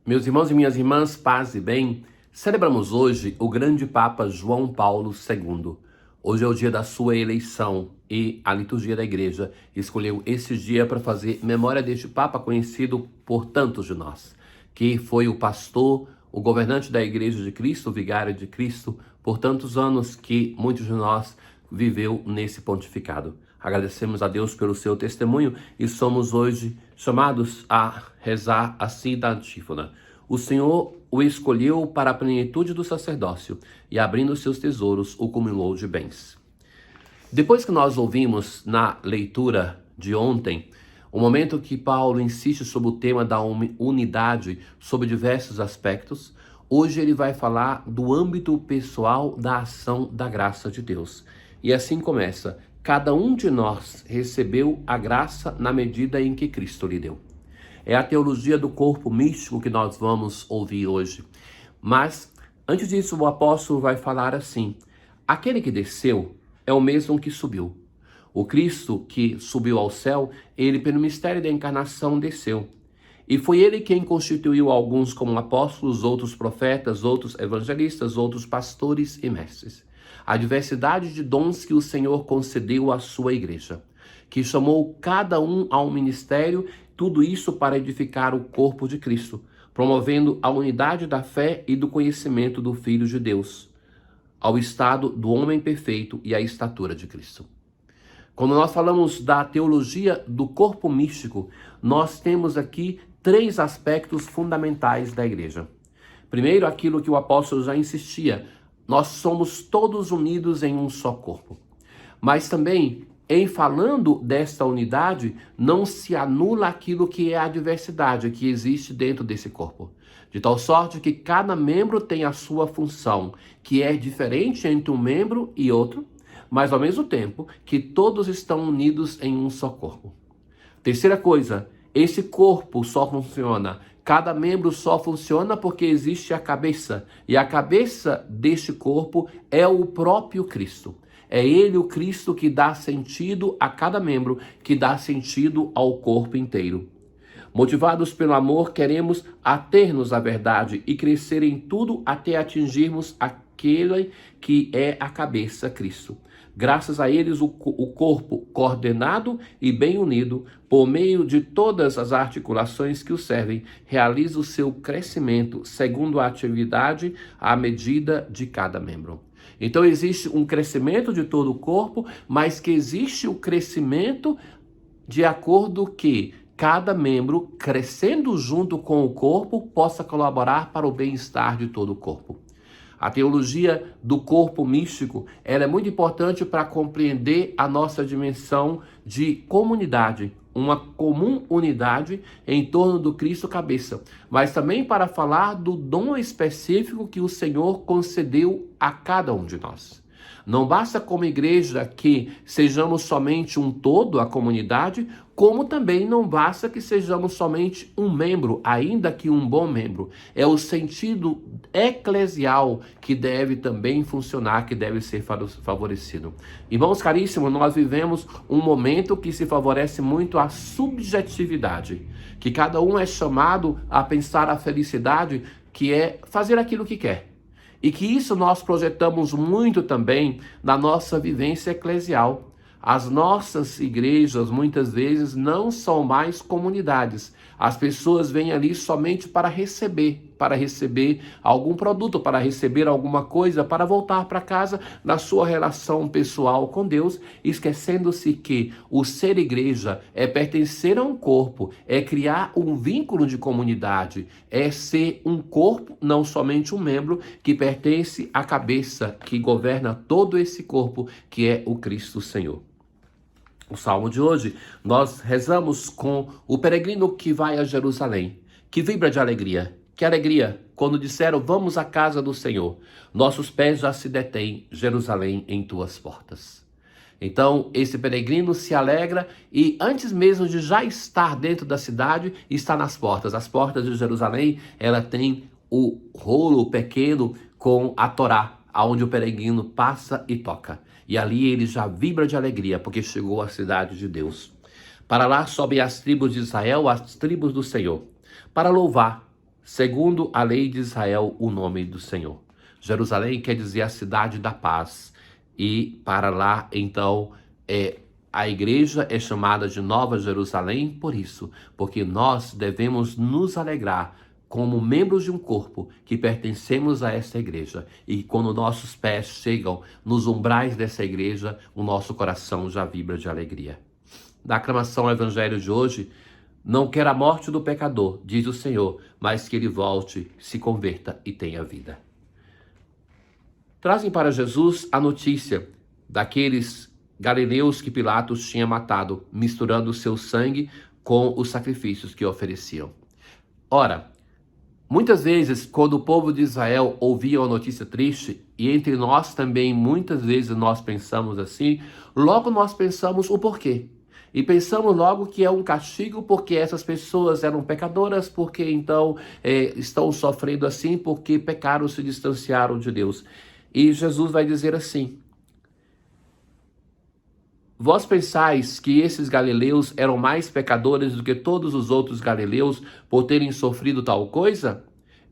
Meus irmãos e minhas irmãs, paz e bem, celebramos hoje o grande Papa João Paulo II. Hoje é o dia da sua eleição e a liturgia da igreja escolheu esse dia para fazer memória deste Papa conhecido por tantos de nós, que foi o pastor, o governante da Igreja de Cristo, o vigário de Cristo, por tantos anos que muitos de nós viveu nesse pontificado. Agradecemos a Deus pelo seu testemunho e somos hoje chamados a rezar assim da antífona. O Senhor o escolheu para a plenitude do sacerdócio e, abrindo seus tesouros, o cumulou de bens. Depois que nós ouvimos na leitura de ontem, o momento que Paulo insiste sobre o tema da unidade sobre diversos aspectos, hoje ele vai falar do âmbito pessoal da ação da graça de Deus. E assim começa: cada um de nós recebeu a graça na medida em que Cristo lhe deu. É a teologia do corpo místico que nós vamos ouvir hoje. Mas, antes disso, o apóstolo vai falar assim: aquele que desceu é o mesmo que subiu. O Cristo que subiu ao céu, ele pelo mistério da encarnação desceu. E foi ele quem constituiu alguns como apóstolos, outros profetas, outros evangelistas, outros pastores e mestres. A diversidade de dons que o Senhor concedeu à sua igreja, que chamou cada um ao ministério, tudo isso para edificar o corpo de Cristo, promovendo a unidade da fé e do conhecimento do Filho de Deus, ao estado do homem perfeito e à estatura de Cristo. Quando nós falamos da teologia do corpo místico, nós temos aqui três aspectos fundamentais da igreja. Primeiro, aquilo que o apóstolo já insistia: nós somos todos unidos em um só corpo. Mas também, em falando desta unidade, não se anula aquilo que é a diversidade que existe dentro desse corpo. De tal sorte que cada membro tem a sua função, que é diferente entre um membro e outro, mas ao mesmo tempo que todos estão unidos em um só corpo. Terceira coisa, esse corpo só funciona, cada membro só funciona porque existe a cabeça, e a cabeça deste corpo é o próprio Cristo. É ele, o Cristo, que dá sentido a cada membro, que dá sentido ao corpo inteiro. Motivados pelo amor, queremos ater-nos à verdade e crescer em tudo até atingirmos aquele que é a cabeça, Cristo. Graças a eles, o corpo coordenado e bem unido, por meio de todas as articulações que o servem, realiza o seu crescimento segundo a atividade à medida de cada membro. Então existe um crescimento de todo o corpo, mas que existe o crescimento de acordo que cada membro, crescendo junto com o corpo, possa colaborar para o bem-estar de todo o corpo. A teologia do corpo místico, ela é muito importante para compreender a nossa dimensão de comunidade, uma comum unidade em torno do Cristo cabeça, mas também para falar do dom específico que o Senhor concedeu a cada um de nós. Não basta como igreja que sejamos somente um todo, a comunidade, como também não basta que sejamos somente um membro, ainda que um bom membro. É o sentido eclesial que deve também funcionar, que deve ser favorecido. Irmãos caríssimos, nós vivemos um momento que se favorece muito a subjetividade, que cada um é chamado a pensar a felicidade, que é fazer aquilo que quer. E que isso nós projetamos muito também na nossa vivência eclesial. As nossas igrejas, muitas vezes, não são mais comunidades. As pessoas vêm ali somente para receber algum produto, para receber alguma coisa, para voltar para casa na sua relação pessoal com Deus, esquecendo-se que o ser igreja é pertencer a um corpo, é criar um vínculo de comunidade, é ser um corpo, não somente um membro, que pertence à cabeça, que governa todo esse corpo, que é o Cristo Senhor. O salmo de hoje, nós rezamos com o peregrino que vai a Jerusalém, que vibra de alegria. Que alegria, quando disseram, vamos à casa do Senhor. Nossos pés já se detêm, Jerusalém, em tuas portas. Então, esse peregrino se alegra e antes mesmo de já estar dentro da cidade, está nas portas. As portas de Jerusalém, ela tem o rolo pequeno com a Torá, aonde o peregrino passa e toca. E ali ele já vibra de alegria, porque chegou à cidade de Deus. Para lá sobem as tribos de Israel, as tribos do Senhor, para louvar, segundo a lei de Israel, o nome do Senhor. Jerusalém quer dizer a cidade da paz. E para lá, então, a igreja é chamada de Nova Jerusalém por isso, porque nós devemos nos alegrar como membros de um corpo que pertencemos a essa igreja. E quando nossos pés chegam nos umbrais dessa igreja, o nosso coração já vibra de alegria. Na aclamação ao evangelho de hoje, não quero a morte do pecador, diz o Senhor, mas que ele volte, se converta e tenha vida. Trazem para Jesus a notícia daqueles galileus que Pilatos tinha matado, misturando o seu sangue com os sacrifícios que ofereciam. Ora, muitas vezes, quando o povo de Israel ouvia uma notícia triste, e entre nós também, muitas vezes nós pensamos assim, logo nós pensamos o porquê. E pensamos logo que é um castigo porque essas pessoas eram pecadoras, porque então estão sofrendo assim, porque pecaram, se distanciaram de Deus. E Jesus vai dizer assim: vós pensais que esses galileus eram mais pecadores do que todos os outros galileus por terem sofrido tal coisa?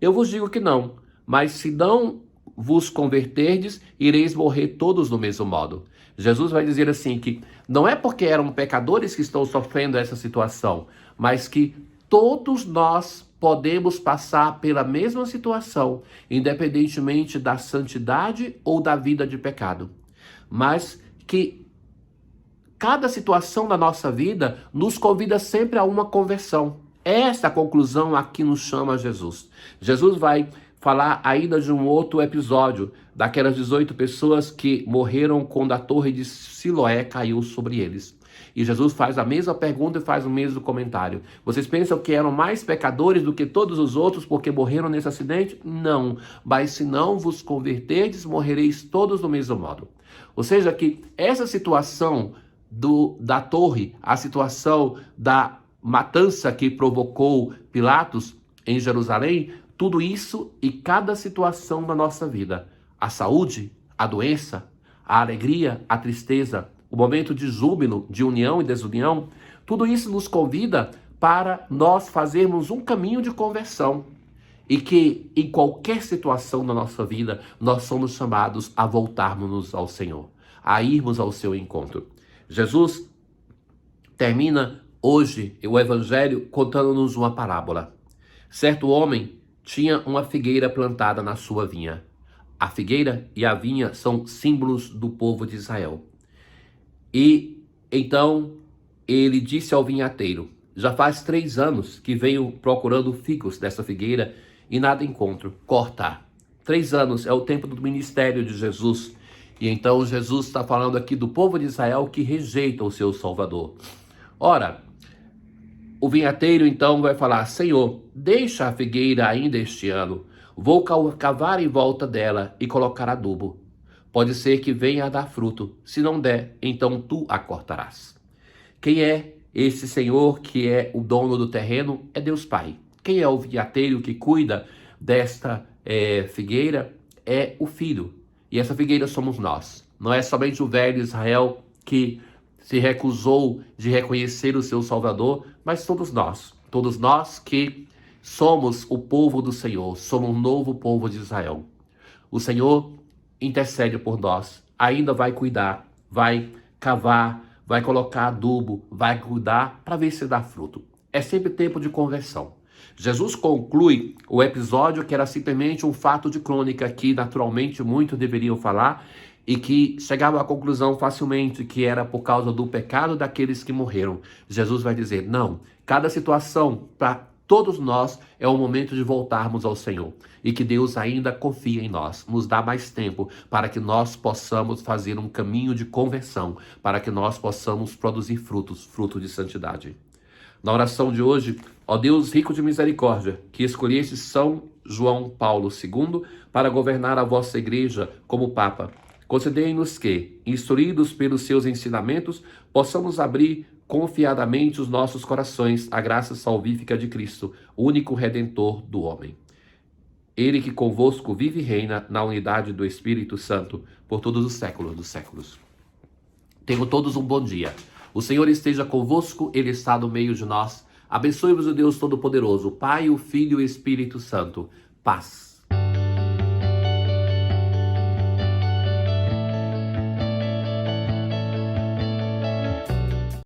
Eu vos digo que não, mas se não vos converterdes, ireis morrer todos do mesmo modo. Jesus vai dizer assim que não é porque eram pecadores que estão sofrendo essa situação, mas que todos nós podemos passar pela mesma situação, independentemente da santidade ou da vida de pecado. Mas que cada situação da nossa vida nos convida sempre a uma conversão. Essa conclusão aqui nos chama Jesus. Jesus vai falar ainda de um outro episódio, daquelas 18 pessoas que morreram quando a torre de Siloé caiu sobre eles. E Jesus faz a mesma pergunta e faz o mesmo comentário. Vocês pensam que eram mais pecadores do que todos os outros porque morreram nesse acidente? Não, mas se não vos converterdes, morrereis todos do mesmo modo. Ou seja, que essa situação da torre, a situação da matança que provocou Pilatos em Jerusalém, tudo isso e cada situação da nossa vida, a saúde, a doença, a alegria, a tristeza, o momento de júbilo, de união e desunião, tudo isso nos convida para nós fazermos um caminho de conversão. E que em qualquer situação da nossa vida, nós somos chamados a voltarmos ao Senhor, a irmos ao seu encontro. Jesus termina hoje o evangelho contando-nos uma parábola. Certo homem tinha uma figueira plantada na sua vinha. A figueira e a vinha são símbolos do povo de Israel. E então ele disse ao vinhateiro: já faz 3 anos que venho procurando figos dessa figueira e nada encontro. Corta. 3 anos é o tempo do ministério de Jesus. E então Jesus está falando aqui do povo de Israel que rejeita o seu Salvador. Ora, o vinhateiro então vai falar: Senhor, deixa a figueira ainda este ano. Vou cavar em volta dela e colocar adubo. Pode ser que venha a dar fruto. Se não der, então tu a cortarás. Quem é esse Senhor que é o dono do terreno? É Deus Pai. Quem é o vinhateiro que cuida desta figueira? É o Filho. E essa figueira somos nós. Não é somente o velho Israel que se recusou de reconhecer o seu Salvador, mas todos nós que somos o povo do Senhor, somos um novo povo de Israel. O Senhor intercede por nós, ainda vai cuidar, vai cavar, vai colocar adubo, vai cuidar para ver se dá fruto. É sempre tempo de conversão. Jesus conclui o episódio que era simplesmente um fato de crônica que naturalmente muitos deveriam falar e que chegava à conclusão facilmente que era por causa do pecado daqueles que morreram. Jesus vai dizer: não, cada situação para todos nós é o momento de voltarmos ao Senhor e que Deus ainda confia em nós, nos dá mais tempo para que nós possamos fazer um caminho de conversão, para que nós possamos produzir frutos de santidade. Na oração de hoje, ó Deus rico de misericórdia, que escolheste São João Paulo II para governar a vossa igreja como Papa, concedei-nos que, instruídos pelos seus ensinamentos, possamos abrir confiadamente os nossos corações à graça salvífica de Cristo, único Redentor do homem. Ele que convosco vive e reina na unidade do Espírito Santo por todos os séculos dos séculos. Tenham todos um bom dia. O Senhor esteja convosco, Ele está no meio de nós. Abençoe-vos o Deus Todo-Poderoso, o Pai, o Filho e o Espírito Santo. Paz.